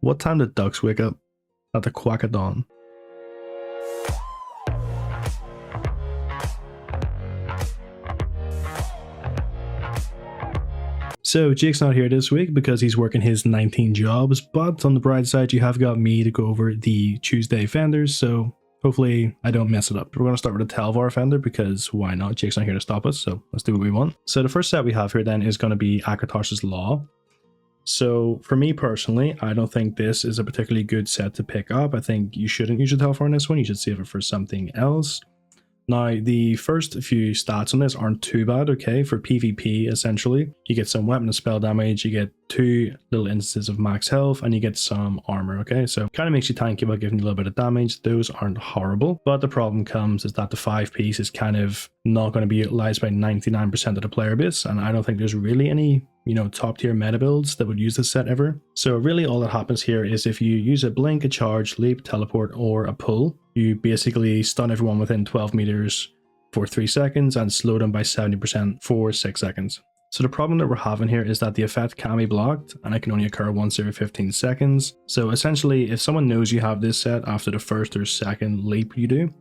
What time did ducks wake up? At the quack of dawn. So Jake's not here this week because he's working his 19 jobs, but on the bright side, you have got me to go over the Tuesday fenders, so hopefully I don't mess it up. We're going to start with a Telvar fender because why not? Jake's not here to stop us, so let's do what we want. So the first set we have here then is going to be Acats Law. So for me personally, I don't think this is a particularly good set to pick up. I think you shouldn't use a Telvar on this one. You should save it for something else. Now, the first few stats on this aren't too bad, okay? For PvP, essentially, you get some weapon and spell damage, you get 2 little instances of max health, and you get some armor, okay? So kind of makes you tanky by giving you a little bit of damage. Those aren't horrible, but the problem comes is that the 5-piece is kind of not going to be utilized by 99% of the player base, and I don't think there's really any, you know, top tier meta builds that would use this set ever. So really all that happens here is if you use a blink, a charge, leap, teleport, or a pull, you basically stun everyone within 12 meters for 3 seconds and slow them by 70% for 6 seconds. So the problem that we're having here is that the effect can be blocked and it can only occur once every 15 seconds. So essentially if someone knows you have this set after the first or second leap you do,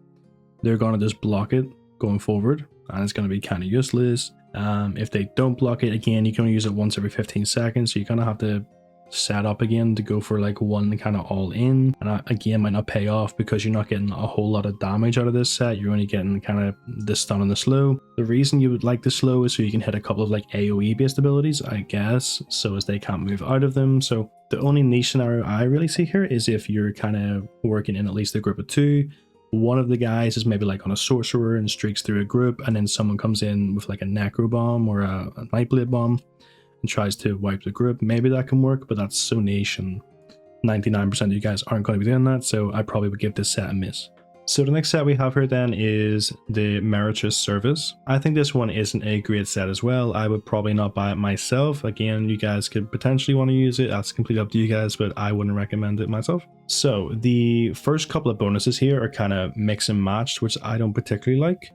they're going to just block it going forward and it's going to be kind of useless. If they don't block it, again, you can only use it once every 15 seconds, so you kind of have to set up again to go for like one kind of all in, and again might not pay off because you're not getting a whole lot of damage out of this set. You're only getting kind of the stun and the slow. The reason you would like the slow is so you can hit a couple of like AoE based abilities, I guess, so as they can't move out of them. So the only niche scenario I really see here is if you're kind of working in at least a group of 2. One of the guys is maybe like on a sorcerer and streaks through a group, and then someone comes in with like a necro bomb or a nightblade bomb and tries to wipe the group. Maybe that can work, but that's so niche and 99% of you guys aren't going to be doing that, so I probably would give this set a miss. So the next set we have here then is the Meritus Service. I think this one isn't a great set as well. I would probably not buy it myself. Again, you guys could potentially want to use it. That's completely up to you guys, but I wouldn't recommend it myself. So the first couple of bonuses here are kind of mix and matched, which I don't particularly like.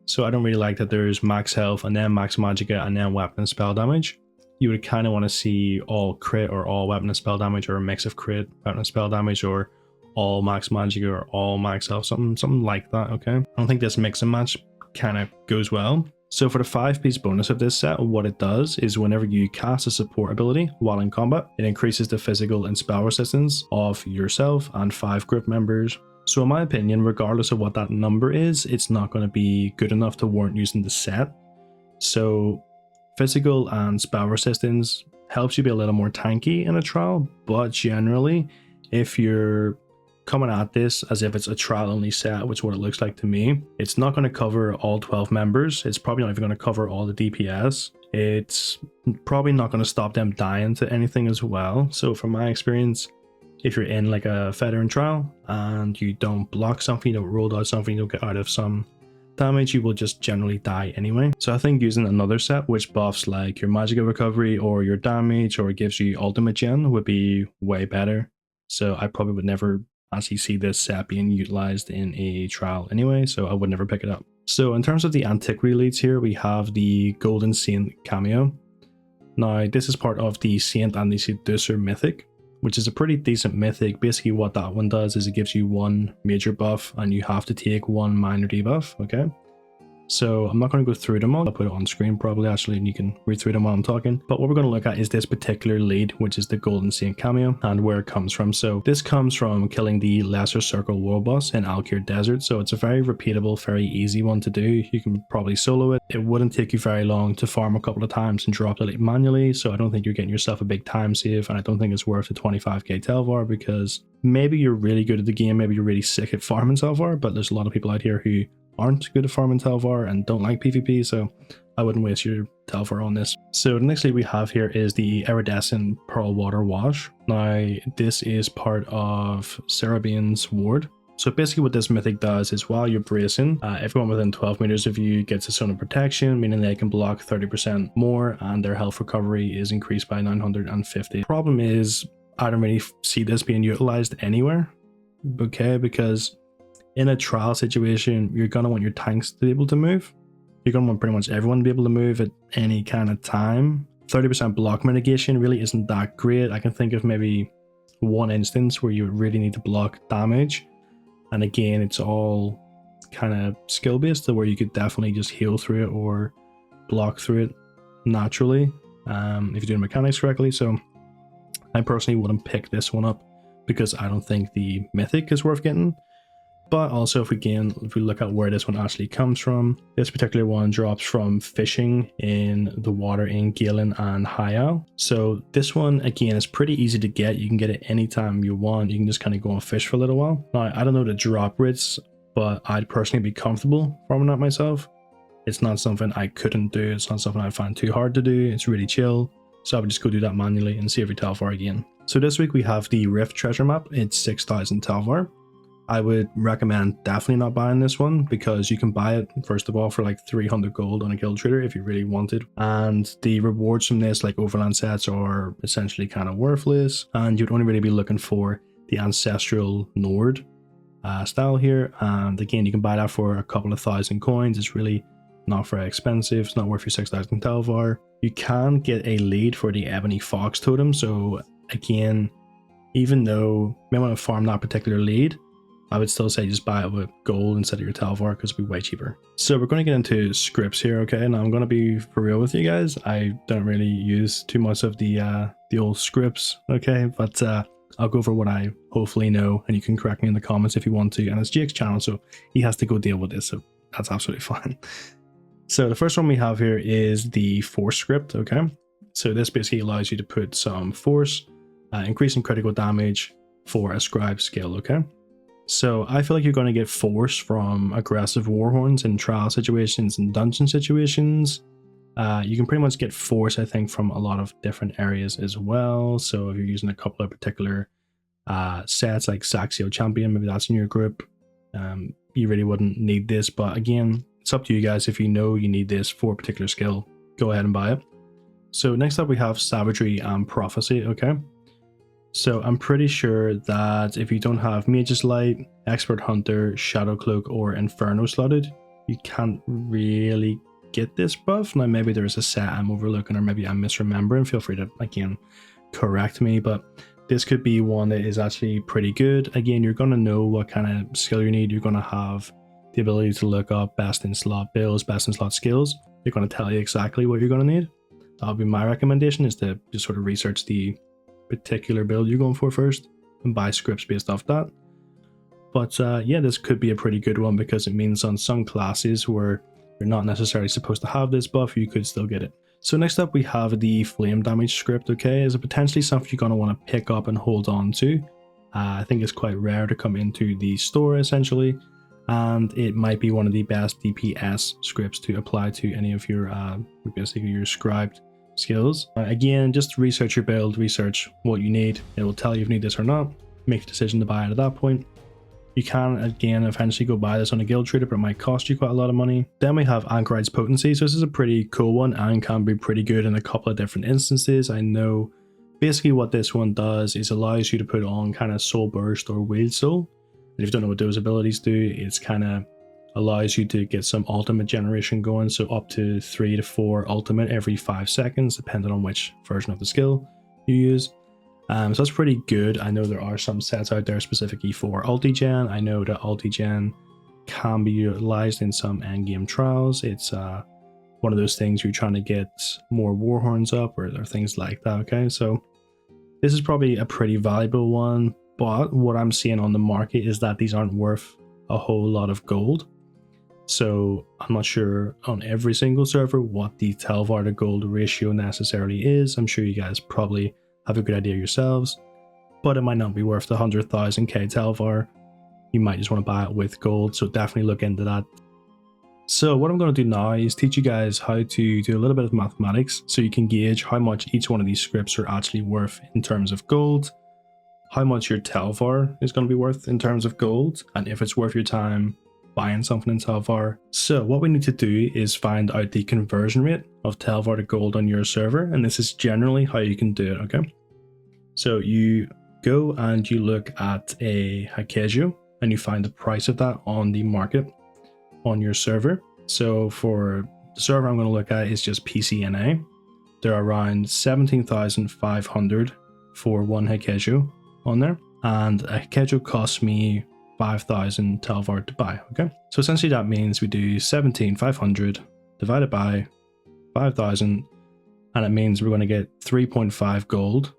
So I don't really like that there's max health and then max magicka and then weapon and spell damage. You would kind of want to see all crit or all weapon and spell damage, or a mix of crit, weapon and spell damage, or all max magic or all max health, something like that, okay? I don't think this mix and match kind of goes well. So for the 5-piece bonus of this set, what it does is whenever you cast a support ability while in combat, it increases the physical and spell resistance of yourself and 5 group members. So in my opinion, regardless of what that number is, it's not going to be good enough to warrant using the set. So physical and spell resistance helps you be a little more tanky in a trial, but generally, if you're coming at this as if it's a trial only set, which is what it looks like to me, it's not going to cover all 12 members. It's probably not even going to cover all the DPS. It's probably not going to stop them dying to anything as well. So from my experience, if you're in like a veteran trial and you don't block something, you don't roll out something, you don't get out of some damage, you will just generally die anyway. So I think using another set which buffs like your magic recovery or your damage or gives you ultimate gen would be way better. So I probably would never actually see this set being utilized in a trial anyway, so I would never pick it up. So in terms of the antiquity leads here, we have the Golden Saint cameo. Now this is part of the Saint and the Seducer mythic, which is a pretty decent mythic. Basically what that one does is it gives you 1 major buff and you have to take 1 minor debuff, okay? So I'm not going to go through them all. I'll put it on screen probably actually and you can read through them while I'm talking. But what we're going to look at is this particular lead, which is the Golden Saint cameo, and where it comes from. So this comes from killing the Lesser Circle world boss in Alkir Desert. So it's a very repeatable, very easy one to do. You can probably solo it. It wouldn't take you very long to farm a couple of times and drop it manually. So I don't think you're getting yourself a big time save, and I don't think it's worth the 25k Telvar, because maybe you're really good at the game, maybe you're really sick at farming Telvar, but there's a lot of people out here who aren't good at farming Telvar and don't like PvP, so I wouldn't waste your Telvar on this. So the next lead we have here is the Iridescent Pearl Water Wash. Now this is part of Serabian's ward. So basically what this mythic does is while you're bracing, everyone within 12 meters of you gets a zone of protection, meaning they can block 30% more and their health recovery is increased by 950. Problem is, I don't really see this being utilized anywhere, okay, because in a trial situation, you're going to want your tanks to be able to move. You're going to want pretty much everyone to be able to move at any kind of time. 30% block mitigation really isn't that great. I can think of maybe one instance where you really need to block damage. And again, it's all kind of skill based, to where you could definitely just heal through it or block through it naturally if you're doing mechanics correctly. So I personally wouldn't pick this one up because I don't think the mythic is worth getting. But also, if we look at where this one actually comes from, this particular one drops from fishing in the water in Galen and Hyal. So this one, again, is pretty easy to get. You can get it anytime you want. You can just kind of go and fish for a little while. Now, I don't know the drop rates, but I'd personally be comfortable farming that myself. It's not something I couldn't do. It's not something I find too hard to do. It's really chill. So I would just go do that manually and see every Telvar again. So this week we have the Rift treasure map. It's 6,000 Telvar. I would recommend definitely not buying this one because you can buy it, first of all, for like 300 gold on a guild trader if you really wanted. And the rewards from this, like overland sets, are essentially kind of worthless. And you'd only really be looking for the ancestral Nord style here. And again, you can buy that for a couple of thousand coins. It's really not very expensive. It's not worth your 6,000 Telvar. You can get a lead for the Ebony Fox totem. So again, even though you may want to farm that particular lead, I would still say just buy it with gold instead of your Telvar because it'd be way cheaper. So we're going to get into scripts here, okay? And I'm going to be for real with you guys. I don't really use too much of the old scripts, okay? But I'll go over what I hopefully know, and you can correct me in the comments if you want to. And it's Jake's channel, so he has to go deal with this, so that's absolutely fine. So the first one we have here is the force script, okay? So this basically allows you to put some force, increasing critical damage for a scribe skill, okay? So I feel like you're going to get force from aggressive warhorns in trial situations and dungeon situations. You can pretty much get force, I think, from a lot of different areas as well. So if you're using a couple of particular sets like Saxio Champion, maybe that's in your group, you really wouldn't need this. But again, it's up to you guys. If you know you need this for a particular skill, go ahead and buy it. So next up we have Savagery and Prophecy, okay? So I'm pretty sure that if you don't have Mage's Light, Expert Hunter, Shadow Cloak, or Inferno slotted, you can't really get this buff. Now maybe there's a set I'm overlooking, or maybe I'm misremembering. Feel free to, again, correct me, but this could be one that is actually pretty good. Again, you're going to know what kind of skill you need. You're going to have the ability to look up best in slot builds, best in slot skills. They're going to tell you exactly what you're going to need. That'll be my recommendation, is to just sort of research the particular build you're going for first and buy scripts based off that. But yeah, this could be a pretty good one because it means on some classes where you're not necessarily supposed to have this buff, you could still get it. So next up we have the flame damage script, okay? Is it potentially something you're going to want to pick up and hold on to. I think it's quite rare to come into the store essentially, and it might be one of the best DPS scripts to apply to any of your basically your scribed skills. Again, just research your build, research what you need. It will tell you if you need this or not. Make a decision to buy it at that point. You can, again, eventually go buy this on a guild trader, but it might cost you quite a lot of money. Then we have Anchorite's Potency. So this is a pretty cool one and can be pretty good in a couple of different instances. I know basically what this one does is allows you to put on kind of Soul Burst or Wield Soul. And if you don't know what those abilities do, it's kind of allows you to get some ultimate generation going, so up to 3 to 4 ultimate every 5 seconds, depending on which version of the skill you use. So that's pretty good. I know there are some sets out there specifically for ulti-gen. I know that ulti-gen can be utilized in some endgame trials. It's one of those things you're trying to get more warhorns up or things like that, okay? So this is probably a pretty valuable one, but what I'm seeing on the market is that these aren't worth a whole lot of gold. So I'm not sure on every single server what the Telvar to gold ratio necessarily is. I'm sure you guys probably have a good idea yourselves, but it might not be worth the 100,000k Telvar. You might just want to buy it with gold, so definitely look into that. So what I'm going to do now is teach you guys how to do a little bit of mathematics so you can gauge how much each one of these scripts are actually worth in terms of gold, how much your Telvar is going to be worth in terms of gold, and if it's worth your time buying something in Telvar. So what we need to do is find out the conversion rate of Telvar to gold on your server, and this is generally how you can do it, okay? So you go and you look at a Hakejo and you find the price of that on the market on your server. So for the server I'm going to look at is just PCNA. They're around 17,500 for one Hakejo on there, and a Kedjo costs me 5,000 Telvar to buy. Okay, so essentially that means we do 17,500 divided by 5,000, and it means we're going to get 3.5 gold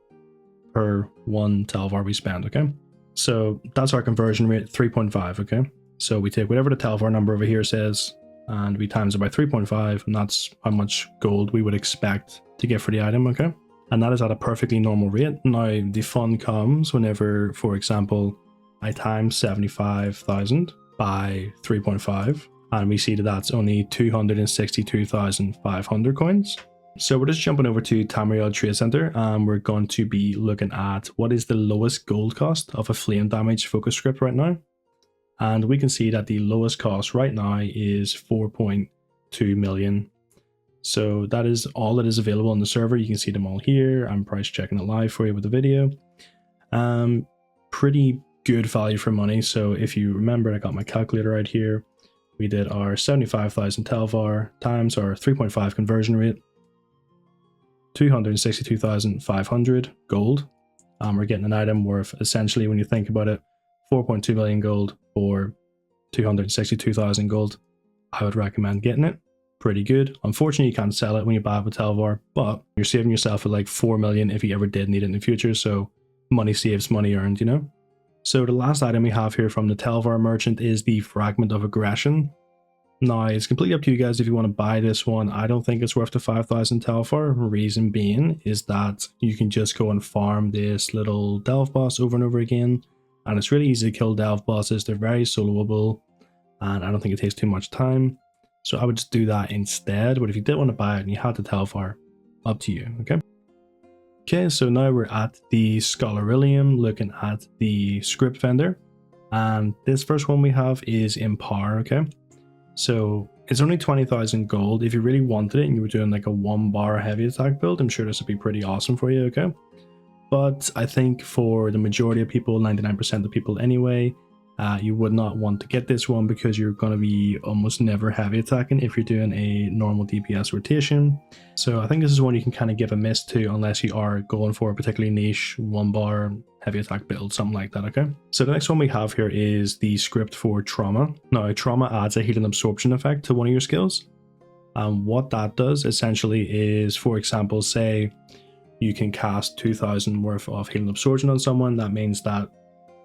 per 1 Telvar we spend. Okay, so that's our conversion rate, 3.5. Okay, so we take whatever the Telvar number over here says and we times it by 3.5, and that's how much gold we would expect to get for the item. Okay, and that is at a perfectly normal rate. Now the fun comes whenever, for example, I times 75,000 by 3.5, and we see that that's only 262,500 coins. So we're just jumping over to Tamriel Trade Center, and we're going to be looking at what is the lowest gold cost of a flame damage focus script right now. And we can see that the lowest cost right now is 4.2 million. So that is all that is available on the server. You can see them all here. I'm price checking it live for you with the video. Pretty good value for money. So if you remember, I got my calculator right here. We did our 75,000 Telvar times our 3.5 conversion rate, 262,500 gold. We're getting an item worth, essentially, when you think about it, 4.2 million gold for 262,000 gold. I would recommend getting it. Pretty good. Unfortunately, you can't sell it when you buy it with Telvar, but you're saving yourself at like 4 million if you ever did need it in the future. So money saves, money earned, you know? So the last item we have here from the Telvar merchant is the Fragment of Aggression. Now, it's completely up to you guys if you want to buy this one. I don't think it's worth the 5,000 Telvar. Reason being is that you can just go and farm this little delve boss over and over again. And it's really easy to kill delve bosses. They're very soloable, and I don't think it takes too much time. So I would just do that instead. But if you did want to buy it and you had the Telvar, up to you, okay? Okay, so now we're at the scholarillium, looking at the script vendor. And this first one we have is in power, okay? So it's only 20,000 gold. If you really wanted it and you were doing like a 1 bar heavy attack build, I'm sure this would be pretty awesome for you, okay? But I think for the majority of people, 99% of people anyway, you would not want to get this one because you're going to be almost never heavy attacking if you're doing a normal DPS rotation. So I think this is one you can kind of give a miss to unless you are going for a particularly niche 1 bar heavy attack build, something like that, okay? So the next one we have here is the script for trauma. Now, trauma adds a healing absorption effect to one of your skills. And what that does essentially is, for example, say you can cast 2,000 worth of healing absorption on someone. That means that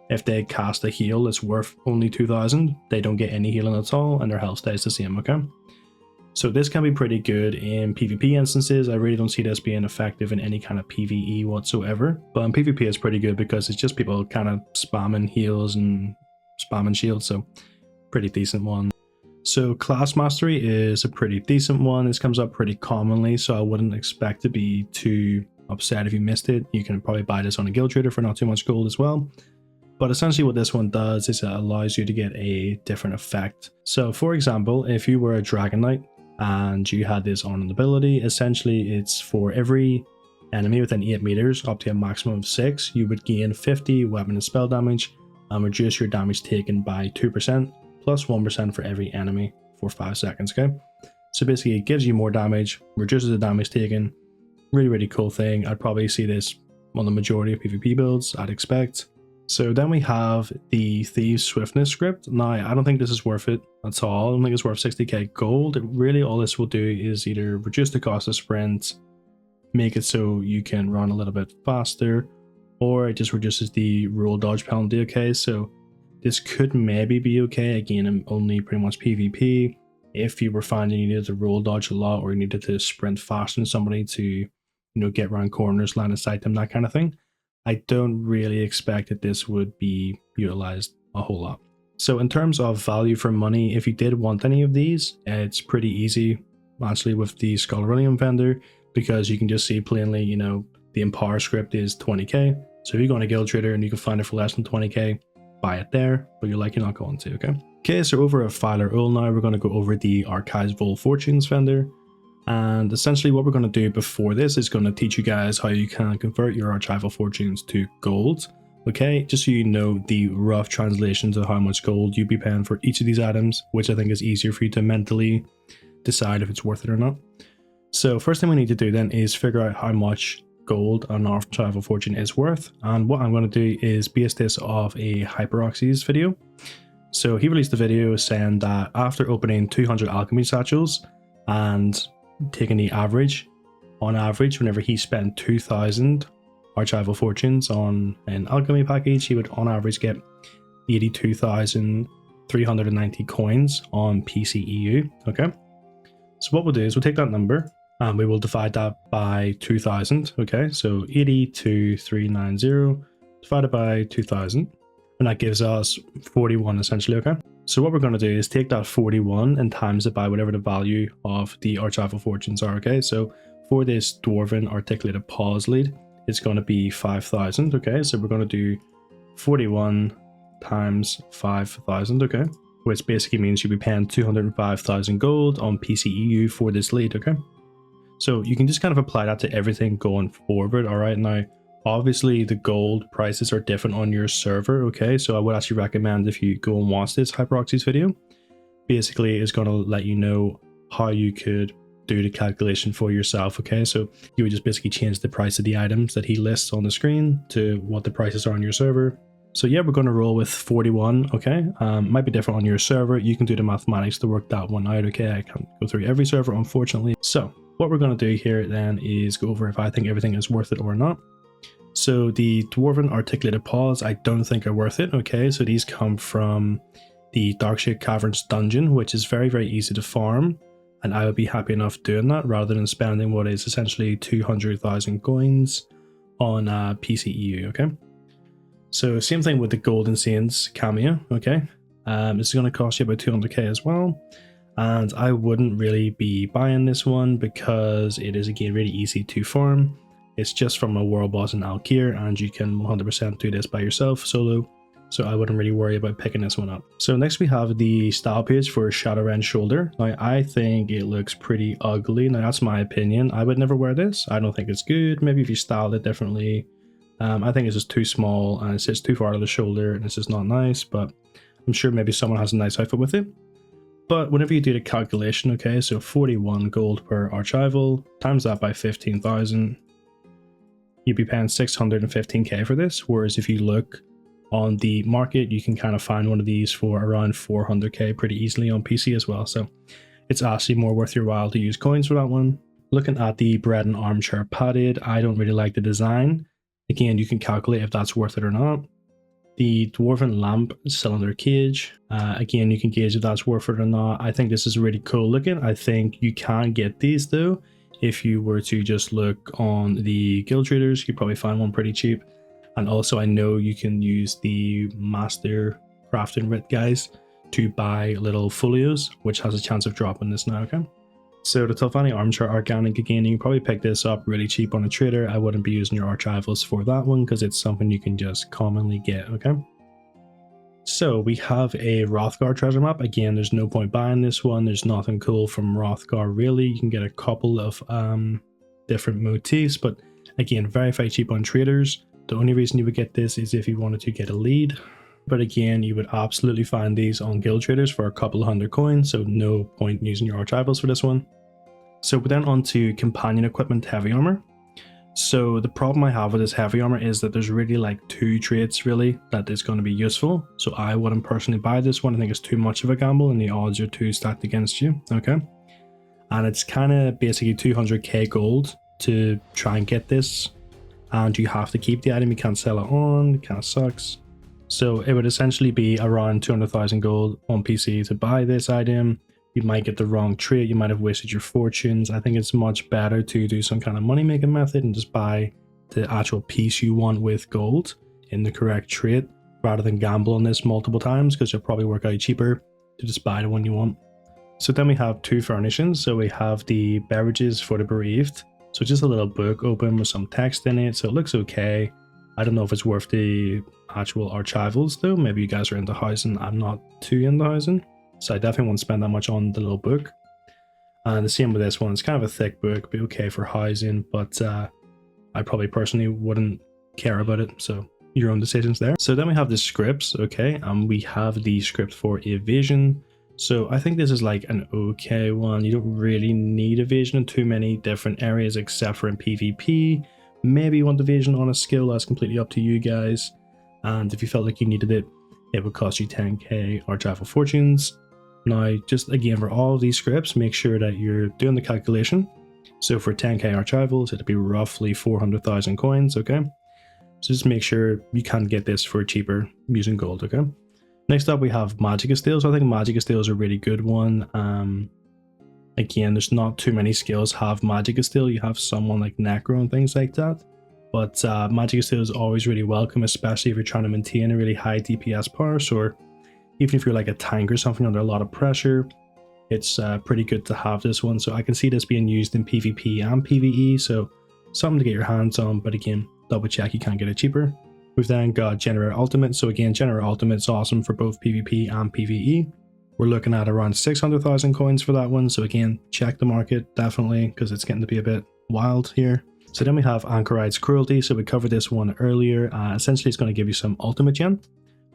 if they cast a heal that's worth only 2,000, they don't get any healing at all and their health stays the same, okay? So this can be pretty good in PvP instances. I really don't see this being effective in any kind of PvE whatsoever. But in PvP it's pretty good because it's just people kind of spamming heals and spamming shields, so pretty decent one. So class mastery is a pretty decent one. This comes up pretty commonly, so I wouldn't expect to be too upset if you missed it. You can probably buy this on a guild trader for not too much gold as well. But essentially what this one does is it allows you to get a different effect. So for example, if you were a Dragon Knight and you had this on an ability, essentially it's for every enemy within 8 meters up to a maximum of 6, you would gain 50 weapon and spell damage and reduce your damage taken by 2% plus 1% for every enemy for 5 seconds, okay? So basically it gives you more damage, reduces the damage taken. Really, really cool thing. I'd probably see this on the majority of PvP builds, I'd expect. So then we have the Thieves Swiftness script. Now, I don't think this is worth it at all. I don't think it's worth 60k gold. Really, all this will do is either reduce the cost of sprint, make it so you can run a little bit faster, or it just reduces the roll dodge penalty, okay? So this could maybe be okay. Again, I'm only pretty much PvP. If you were finding you needed to roll dodge a lot or you needed to sprint faster than somebody to, get around corners, line of sight them, that kind of thing, I don't really expect that this would be utilized a whole lot. So in terms of value for money, if you did want any of these, it's pretty easy actually with the scholarillium vendor, because you can just see plainly, the Empower script is 20k. So if you go on a guild trader and you can find it for less than 20k, buy it there, but you're not going to, okay? Okay, so over at Filer Ul now, we're going to go over the Archival Fortunes vendor. And essentially what we're going to do before this is going to teach you guys how you can convert your Archival Fortunes to gold. Okay, just so you know the rough translation to how much gold you'd be paying for each of these items, which I think is easier for you to mentally decide if it's worth it or not. So first thing we need to do then is figure out how much gold an archival fortune is worth. And what I'm going to do is base this off a Hyperoxy's video. So he released a video saying that after opening 200 alchemy satchels and taking the average, on average, whenever he spent 2,000 archival fortunes on an alchemy package, he would on average get 82,390 coins on PCEU. Okay, so what we'll do is we'll take that number and we will divide that by 2,000. Okay, so 82,390 divided by 2,000, and that gives us 41 essentially. Okay, so what we're going to do is take that 41 and times it by whatever the value of the archival fortunes are. Okay, so for this dwarven articulated paws lead, it's going to be 5,000. Okay, so we're going to do 41 times 5,000. Okay, which basically means you'll be paying 205,000 gold on PCEU for this lead. Okay, so you can just kind of apply that to everything going forward. All right, now obviously the gold prices are different on your server. Okay, so I would actually recommend if you go and watch this Hyperoxy's video, basically it's going to let you know how you could do the calculation for yourself. Okay, so you would just basically change the price of the items that he lists on the screen to what the prices are on your server. So yeah, we're going to roll with 41. Okay, might be different on your server. You can do the mathematics to work that one out. Okay, I can't go through every server unfortunately. So what we're going to do here then is go over if I think everything is worth it or not. So the dwarven articulated paws I don't think are worth it. Okay, so these come from the Darkshade Caverns dungeon, which is very, very easy to farm, and I would be happy enough doing that rather than spending what is essentially 200,000 coins on PCEU. Okay, so same thing with the Golden Saints cameo. Okay, it's going to cost you about 200k as well, and I wouldn't really be buying this one because it is again really easy to farm. It's just from a world boss in Alkir, and you can 100% do this by yourself solo, so I wouldn't really worry about picking this one up. So next we have the style page for Shadowrend Shoulder. Now I think it looks pretty ugly. Now that's my opinion. I would never wear this. I don't think it's good. Maybe if you styled it differently. I think it's just too small and it sits too far to the shoulder and it's just not nice, but I'm sure maybe someone has a nice outfit with it. But whenever you do the calculation, okay, so 41 gold per archival, times that by 15,000, you'd be paying 615k for this, whereas if you look on the market, you can kind of find one of these for around 400k pretty easily on PC as well. So it's actually more worth your while to use coins for that one. Looking at the bread and armchair padded, I don't really like the design. Again, you can calculate if that's worth it or not. The dwarven lamp cylinder cage, again, you can gauge if that's worth it or not. I think this is really cool looking. I think you can get these though. If you were to just look on the guild traders, you'd probably find one pretty cheap. And also I know you can use the master crafting writ guys to buy little folios, which has a chance of dropping this now. Okay, so the Telvanni armchair organic, again, you can probably pick this up really cheap on a trader. I wouldn't be using your archivals for that one because it's something you can just commonly get. Okay, so we have a Rothgar treasure map. Again, there's no point buying this one. There's nothing cool from Rothgar really. You can get a couple of different motifs, but again, very, very cheap on traders. The only reason you would get this is if you wanted to get a lead, but again, you would absolutely find these on guild traders for a couple of hundred coins, so no point in using your archivals for this one. So we're then on to companion equipment heavy armor. So the problem I have with this heavy armor is that there's really like two traits really that is going to be useful. So I wouldn't personally buy this one. I think it's too much of a gamble and the odds are too stacked against you. Okay, and it's kind of basically 200k gold to try and get this, and you have to keep the item. You can't sell it on. It kind of sucks. So it would essentially be around 200,000 gold on PC to buy this item. You might get the wrong trait, you might have wasted your fortunes. I think it's much better to do some kind of money making method and just buy the actual piece you want with gold in the correct trait rather than gamble on this multiple times, because you'll probably work out cheaper to just buy the one you want. So then we have two furnishings. So we have the beverages for the bereaved. So just a little book open with some text in it. So it looks okay. I don't know if it's worth the actual archivals though. Maybe you guys are into housing. I'm not too into housing, so I definitely won't spend that much on the little book. And the same with this one. It's kind of a thick book, be okay for housing, but I probably personally wouldn't care about it. So your own decisions there. So then we have the scripts, okay, and we have the script for evasion. So I think this is like an okay one. You don't really need evasion in too many different areas except for in PvP, Maybe you want division on a skill, that's completely up to you guys. And if you felt like you needed it, it would cost you 10k archival fortunes. Now, just again, for all of these scripts, make sure that you're doing the calculation. So for 10k archivals, it'd be roughly 400,000 coins, okay? So just make sure you can get this for cheaper using gold, okay? Next up, we have Magic Steals. I think Magic Steals is a really good one. Again, there's not too many skills have Magic Steal. You have someone like Necro and things like that. But Magic Steal is always really welcome, especially if you're trying to maintain a really high DPS power. Or even if you're like a tank or something under a lot of pressure, it's pretty good to have this one. So I can see this being used in PvP and PvE. So something to get your hands on. But again, double check you can't get it cheaper. We've then got Generator Ultimate. So again, Generator Ultimate's awesome for both PvP and PvE. We're looking at around 600,000 coins for that one. So again, check the market definitely, because it's getting to be a bit wild here. So then we have Anchoride's Cruelty. So we covered this one earlier. Essentially, it's going to give you some ultimate gen,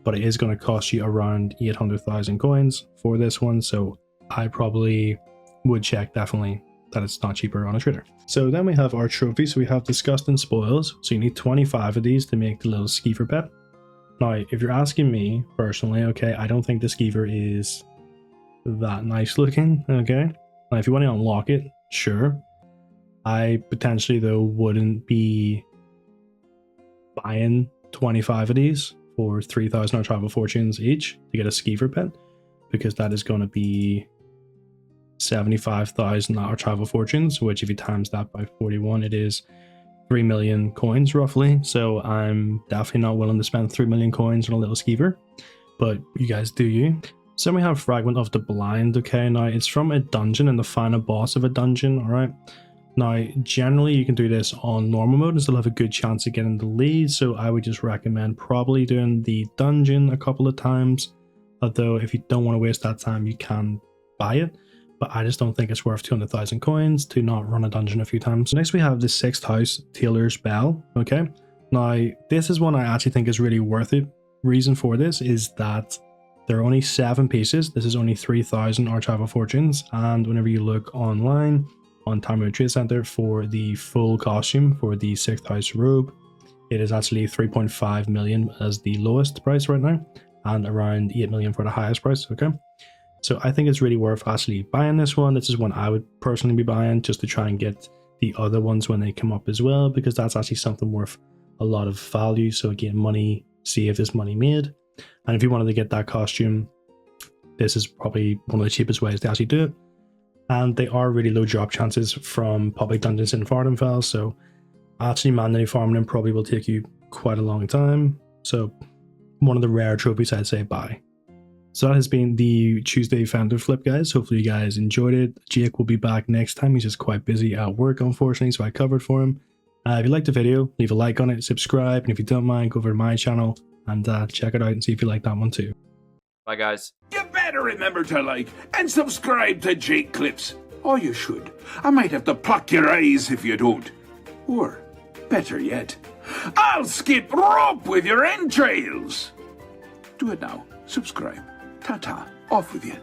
but it is going to cost you around 800,000 coins for this one. So I probably would check definitely that it's not cheaper on a trader. So then we have our trophies. So we have Disgusting Spoils. So you need 25 of these to make the little Skeever pet. Now, if you're asking me personally, okay, I don't think the Skeever is that nice looking, okay? Now, if you want to unlock it, sure. I potentially, though, wouldn't be buying 25 of these for 3,000 archival fortunes each to get a Skeever pet, because that is going to be 75,000 archival fortunes, which if you times that by 41, it is 3 million coins roughly. So I'm definitely not willing to spend 3 million coins on a little Skeever, but you guys do you. So we have Fragment of the Blind. Okay, now it's from a dungeon and the final boss of a dungeon. All right, now generally you can do this on normal mode and still have a good chance of getting the lead. So I would just recommend probably doing the dungeon a couple of times, although if you don't want to waste that time, you can buy it. But I just don't think it's worth 200,000 coins to not run a dungeon a few times. Next we have the 6th house, Tailor's Bell. Okay, now this is one I actually think is really worth it. Reason for this is that there are only 7 pieces. This is only 3,000 archival fortunes. And whenever you look online on Time Trade Center for the full costume for the 6th house robe, it is actually 3.5 million as the lowest price right now, and around 8 million for the highest price. Okay. So I think it's really worth actually buying this one. This is one I would personally be buying just to try and get the other ones when they come up as well, because that's actually something worth a lot of value. So again, money, see if there's money made. And if you wanted to get that costume, this is probably one of the cheapest ways to actually do it. And they are really low drop chances from public dungeons in Vardenfell. So actually manually farming them probably will take you quite a long time. So one of the rare trophies I'd say buy. So that has been the Tuesday Fender Flip, guys. Hopefully you guys enjoyed it. Jake will be back next time. He's just quite busy at work, unfortunately, so I covered for him. If you liked the video, leave a like on it, subscribe, and if you don't mind, go over to my channel and check it out and see if you like that one too. Bye, guys. You better remember to like and subscribe to Jakeclips. Or you should. I might have to pluck your eyes if you don't. Or, better yet, I'll skip rope with your entrails. Do it now. Subscribe. Ta-ta. Off with you.